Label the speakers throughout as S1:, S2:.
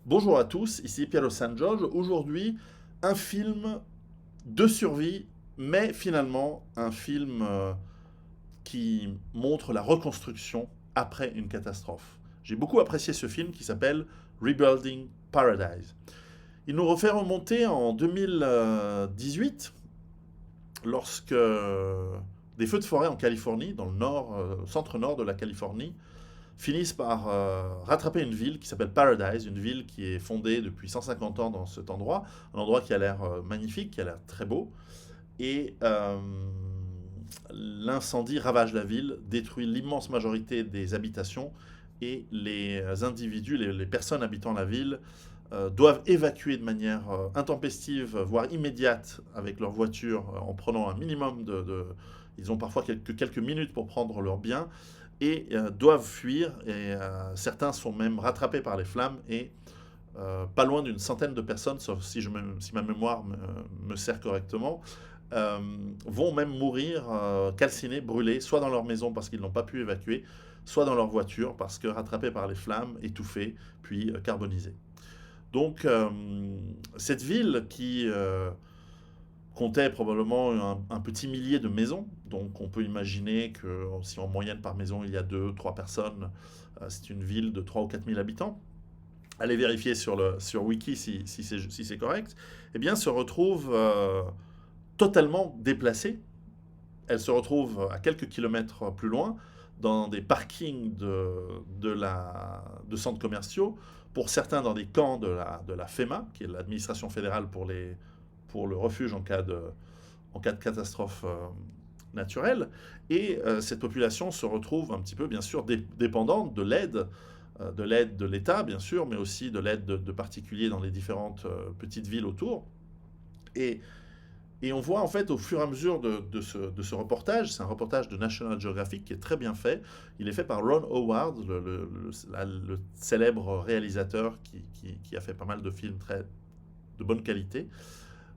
S1: Bonjour à tous, ici Piero San Giorgio. Aujourd'hui, un film de survie, mais finalement un film qui montre la reconstruction après une catastrophe. J'ai beaucoup apprécié ce film qui s'appelle Rebuilding Paradise. Il nous refait remonter en 2018, lorsque des feux de forêt en Californie, dans le nord, centre-nord de la Californie, finissent par rattraper une ville qui s'appelle Paradise, une ville qui est fondée depuis 150 ans dans cet endroit, un endroit qui a l'air magnifique, qui a l'air très beau. Et l'incendie ravage la ville, détruit l'immense majorité des habitations, et les individus, les personnes habitant la ville, doivent évacuer de manière intempestive, voire immédiate, avec leur voiture, en prenant un minimum Ils ont parfois quelques minutes pour prendre leurs biens, et doivent fuir. Et certains sont même rattrapés par les flammes, et pas loin d'une centaine de personnes, sauf si ma mémoire me sert correctement, euh, vont même mourir calcinés, brûlés, soit dans leur maison parce qu'ils n'ont pas pu évacuer, soit dans leur voiture parce que rattrapés par les flammes, étouffés, puis carbonisés. Donc, cette ville qui comptait probablement un petit millier de maisons, donc on peut imaginer que si en moyenne par maison il y a deux, trois personnes, c'est une ville de 3 ou 4 000 habitants. Allez vérifier sur Wiki si c'est correct. Eh bien, se retrouve totalement déplacée. Elle se retrouve à quelques kilomètres plus loin, dans des parkings de centres commerciaux, pour certains dans des camps de la FEMA, qui est l'administration fédérale pour le refuge en cas de catastrophe naturelle. Et cette population se retrouve un petit peu, bien sûr, dépendante de l'aide de l'État, bien sûr, mais aussi de l'aide de particuliers dans les différentes petites villes autour. Et et on voit en fait au fur et à mesure de ce reportage, c'est un reportage de National Geographic qui est très bien fait. Il est fait par Ron Howard, le célèbre réalisateur qui a fait pas mal de films de bonne qualité.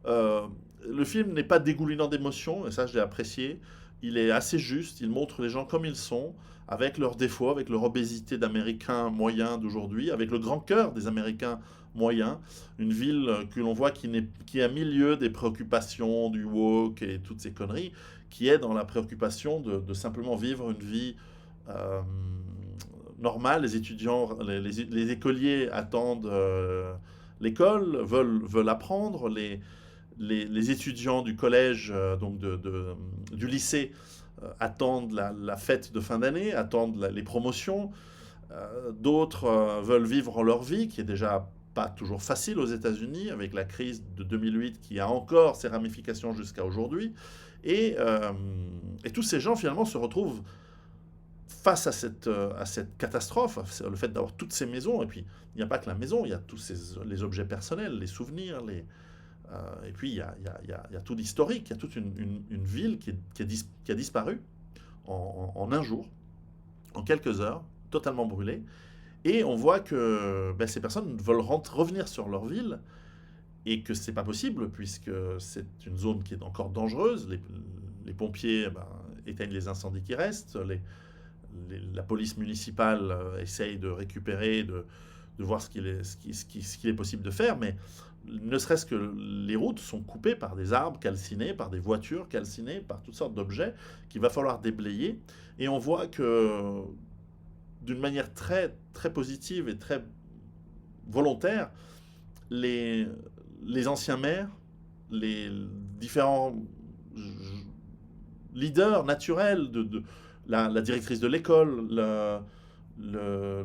S1: Euh, le film n'est pas dégoulinant d'émotions, et ça je l'ai apprécié. Il est assez juste, il montre les gens comme ils sont, avec leurs défauts, avec leur obésité d'Américains moyens d'aujourd'hui, avec le grand cœur des Américains moyens. Une ville que l'on voit qui est à milieu des préoccupations du woke et toutes ces conneries, qui est dans la préoccupation de simplement vivre une vie euh, normale. Les étudiants, les écoliers attendent l'école, veulent apprendre. Les étudiants du collège, donc du lycée, attendent la fête de fin d'année, attendent les promotions. D'autres veulent vivre leur vie, qui est déjà pas toujours facile aux États-Unis, avec la crise de 2008 qui a encore ses ramifications jusqu'à aujourd'hui. Et tous ces gens, finalement, se retrouvent face à cette catastrophe, le fait d'avoir toutes ces maisons. Et puis, il n'y a pas que la maison, il y a les objets personnels, les souvenirs, et puis, il y a tout d'historique, il y a toute une ville qui a disparu en un jour, en quelques heures, totalement brûlée. Et on voit que ben, ces personnes veulent revenir sur leur ville, et que c'est pas possible, puisque c'est une zone qui est encore dangereuse. Les pompiers ben, éteignent les incendies qui restent, la police municipale essaye de récupérer, de voir ce qu'il est possible de faire, mais ne serait-ce que les routes sont coupées par des arbres calcinés, par des voitures calcinées, par toutes sortes d'objets qu'il va falloir déblayer. Et on voit que d'une manière très, très positive et très volontaire, les, les anciens maires, les différents leaders naturels de la directrice de l'école, le,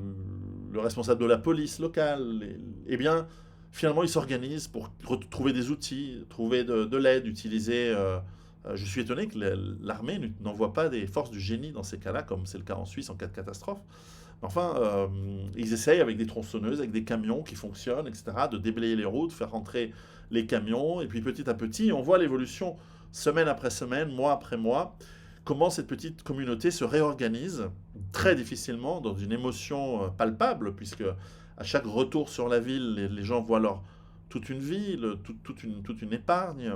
S1: le responsable de la police locale, eh bien, finalement, ils s'organisent pour trouver des outils, trouver de l'aide, utiliser. Je suis étonné que l'armée n'envoie pas des forces du génie dans ces cas-là, comme c'est le cas en Suisse en cas de catastrophe. Enfin, ils essayent avec des tronçonneuses, avec des camions qui fonctionnent, etc., de déblayer les routes, faire rentrer les camions, et puis petit à petit, on voit l'évolution semaine après semaine, mois après mois, comment cette petite communauté se réorganise très difficilement, dans une émotion palpable, puisque à chaque retour sur la ville, les gens voient toute une vie, toute une épargne,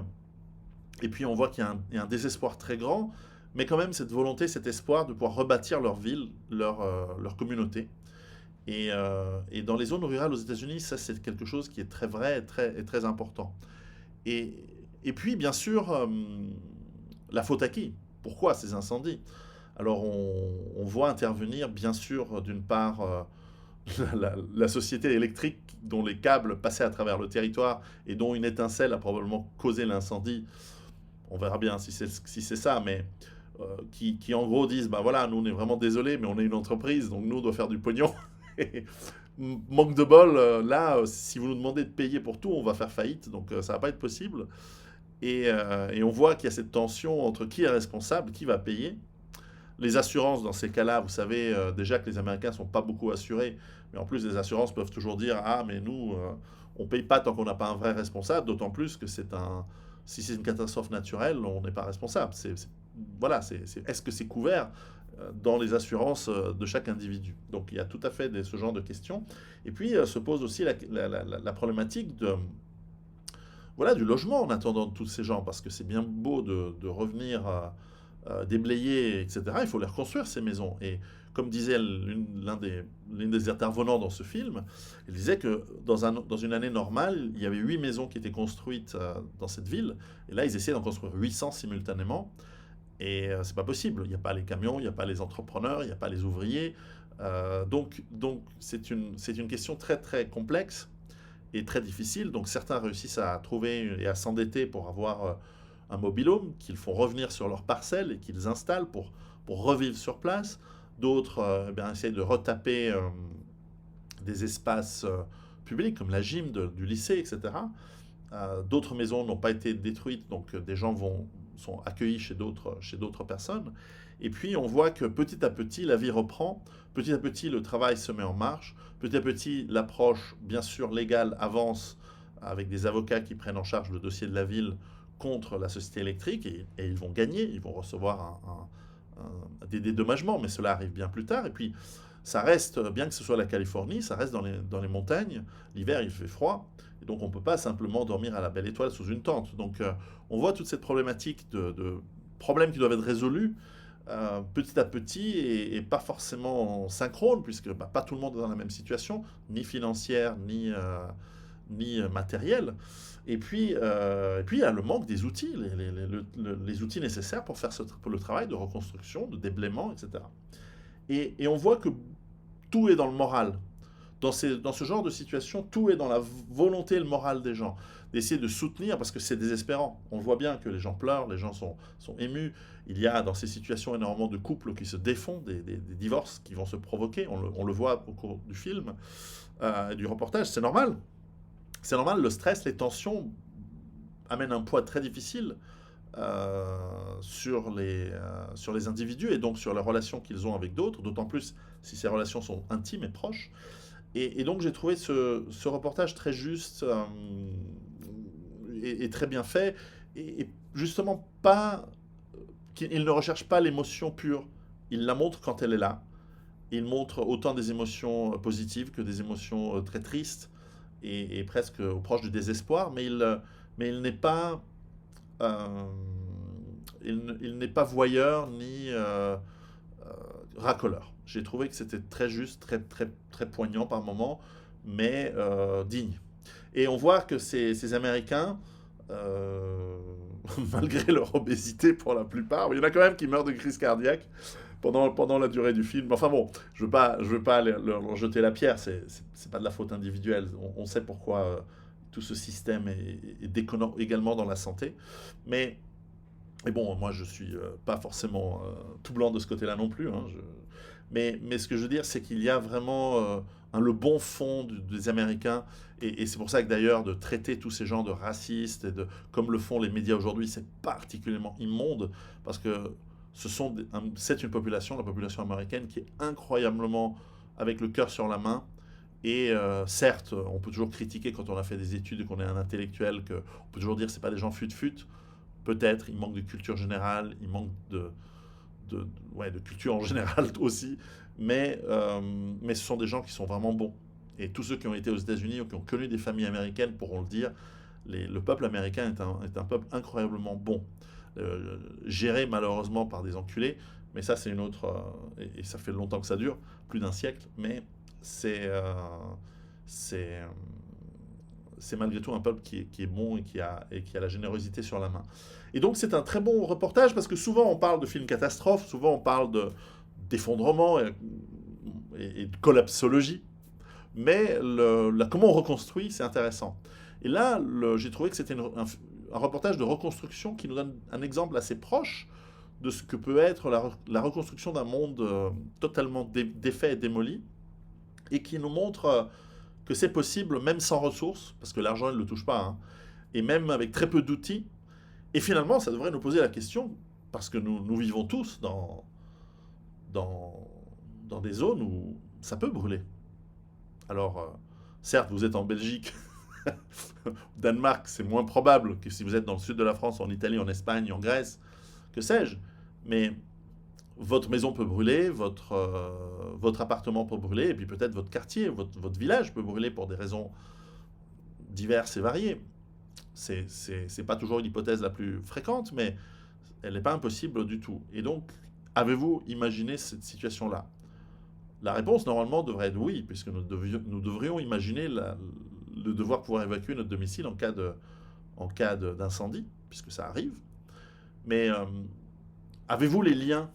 S1: et puis on voit qu'il y a un désespoir très grand, mais quand même cette volonté, cet espoir de pouvoir rebâtir leur ville, leur communauté. Et dans les zones rurales aux États-Unis, ça c'est quelque chose qui est très vrai et très important. Et, et puis, bien sûr, la faute à qui? Pourquoi ces incendies? Alors, on voit intervenir, bien sûr, d'une part, la société électrique dont les câbles passaient à travers le territoire et dont une étincelle a probablement causé l'incendie. On verra bien si c'est ça, mais qui en gros disent, bah voilà, nous on est vraiment désolés, mais on est une entreprise, donc nous on doit faire du pognon. Et manque de bol, là, si vous nous demandez de payer pour tout, on va faire faillite, donc ça va pas être possible. Et on voit qu'il y a cette tension entre qui est responsable, qui va payer. Les assurances, dans ces cas-là, vous savez déjà que les Américains ne sont pas beaucoup assurés, mais en plus, les assurances peuvent toujours dire, ah, mais nous, on ne paye pas tant qu'on n'a pas un vrai responsable, d'autant plus que si c'est une catastrophe naturelle, on n'est pas responsable. Voilà, est-ce que c'est couvert dans les assurances de chaque individu? Donc il y a tout à fait ce genre de questions. Et puis se pose aussi la problématique voilà, du logement en attendant de tous ces gens, parce que c'est bien beau de revenir déblayer, etc. Il faut les reconstruire, ces maisons. Et comme disait l'une des intervenants dans ce film, il disait que dans une année normale, il y avait 8 maisons qui étaient construites dans cette ville, et là, ils essaient d'en construire 800 simultanément, et c'est pas possible. Il n'y a pas les camions, il n'y a pas les entrepreneurs, il n'y a pas les ouvriers. Donc c'est une question très très complexe et très difficile. Donc certains réussissent à trouver et à s'endetter pour avoir un mobil-home qu'ils font revenir sur leur parcelle et qu'ils installent pour revivre sur place. D'autres essayent de retaper des espaces publics comme la gym du lycée, etc. D'autres maisons n'ont pas été détruites, donc des gens sont accueillis chez d'autres personnes. Et puis on voit que petit à petit, la vie reprend, petit à petit, le travail se met en marche, petit à petit, l'approche, bien sûr, légale avance avec des avocats qui prennent en charge le dossier de la ville contre la société électrique, et ils vont gagner, ils vont recevoir des dédommagements, mais cela arrive bien plus tard. Et puis, ça reste, bien que ce soit la Californie, ça reste dans les montagnes. L'hiver, il fait froid. Et donc, on ne peut pas simplement dormir à la belle étoile sous une tente. Donc, on voit toute cette problématique de problèmes qui doivent être résolus petit à petit et pas forcément synchrone, puisque pas tout le monde est dans la même situation, ni financière, ni matérielle. Et puis, il y a le manque des outils, les outils nécessaires pour faire pour le travail de reconstruction, de déblaiement, etc. Et on voit que tout est dans le moral. Dans ce genre de situation, tout est dans la volonté et le moral des gens, d'essayer de soutenir, parce que c'est désespérant. On voit bien que les gens pleurent, les gens sont émus. Il y a dans ces situations énormément de couples qui se défont, des divorces qui vont se provoquer. On le voit au cours du film, du reportage. C'est normal. C'est normal, le stress, les tensions amènent un poids très difficile sur les individus et donc sur les relations qu'ils ont avec d'autres, d'autant plus si ces relations sont intimes et proches. Et donc j'ai trouvé ce reportage très juste et très bien fait, et justement pas, il ne recherche pas l'émotion pure, il la montre quand elle est là. Il montre autant des émotions positives que des émotions très tristes et presque proches du désespoir, mais il n'est pas il n'est pas voyeur ni racoleur. J'ai trouvé que c'était très juste, très, très, très poignant par moments, mais digne. Et on voit que ces Américains, malgré leur obésité pour la plupart, il y en a quand même qui meurent de crise cardiaque pendant la durée du film. Enfin bon, je veux pas leur jeter la pierre, c'est pas de la faute individuelle. On sait pourquoi tout ce système est déconnant également dans la santé. Mais bon, moi je suis pas forcément tout blanc de ce côté-là non plus. Hein, mais ce que je veux dire, c'est qu'il y a vraiment le bon fond des Américains. Et c'est pour ça que d'ailleurs, de traiter tous ces gens de racistes, comme le font les médias aujourd'hui, c'est particulièrement immonde. Parce que c'est une population, la population américaine, qui est incroyablement avec le cœur sur la main. Et certes, on peut toujours critiquer quand on a fait des études et qu'on est un intellectuel, on peut toujours dire que ce pas des gens fut-fut. Peut-être, il manque de culture générale, il manque ouais, de culture en général aussi, mais ce sont des gens qui sont vraiment bons. Et tous ceux qui ont été aux États-Unis ou qui ont connu des familles américaines pourront le dire, le peuple américain est un peuple incroyablement bon, géré malheureusement par des enculés, mais ça c'est une autre, et ça fait longtemps que ça dure, plus d'un siècle, mais c'est c'est euh, c'est malgré tout un peuple qui est bon et qui a la générosité sur la main. Et donc c'est un très bon reportage parce que souvent on parle de films catastrophes, souvent on parle d'effondrement et de collapsologie, mais comment on reconstruit, c'est intéressant. Et là, j'ai trouvé que c'était un reportage de reconstruction qui nous donne un exemple assez proche de ce que peut être la reconstruction d'un monde totalement défait et démoli, et qui nous montre que c'est possible même sans ressources, parce que l'argent ne le touche pas, hein, et même avec très peu d'outils. Et finalement, ça devrait nous poser la question, parce que nous vivons tous dans, dans des zones où ça peut brûler. Alors, certes, vous êtes en Belgique, au Danemark, c'est moins probable que si vous êtes dans le sud de la France, en Italie, en Espagne, en Grèce, que sais-je. Mais votre maison peut brûler, votre appartement peut brûler, et puis peut-être votre quartier, votre village peut brûler pour des raisons diverses et variées. C'est pas toujours une hypothèse la plus fréquente, mais elle n'est pas impossible du tout. Et donc, avez-vous imaginé cette situation-là? La réponse, normalement, devrait être oui, puisque nous devrions imaginer le devoir pouvoir évacuer notre domicile en cas d'incendie, puisque ça arrive. Mais avez-vous les liens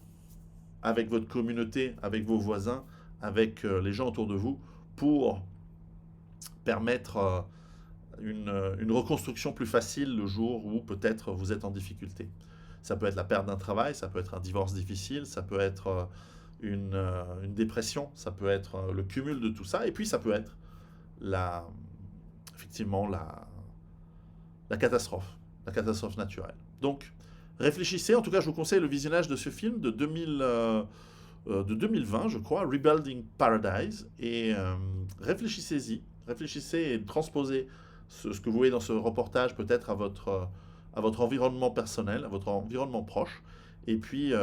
S1: avec votre communauté, avec vos voisins, avec les gens autour de vous, pour permettre une reconstruction plus facile le jour où peut-être vous êtes en difficulté? Ça peut être la perte d'un travail, ça peut être un divorce difficile, ça peut être une dépression, ça peut être le cumul de tout ça, et puis ça peut être la, effectivement la catastrophe naturelle. Donc, réfléchissez, en tout cas je vous conseille le visionnage de ce film de 2020, je crois, Rebuilding Paradise, et réfléchissez et transposez ce que vous voyez dans ce reportage peut-être à votre environnement personnel, à votre environnement proche, et puis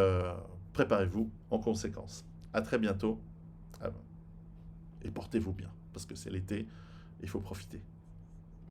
S1: préparez-vous en conséquence. À très bientôt, et portez-vous bien, parce que c'est l'été, il faut profiter.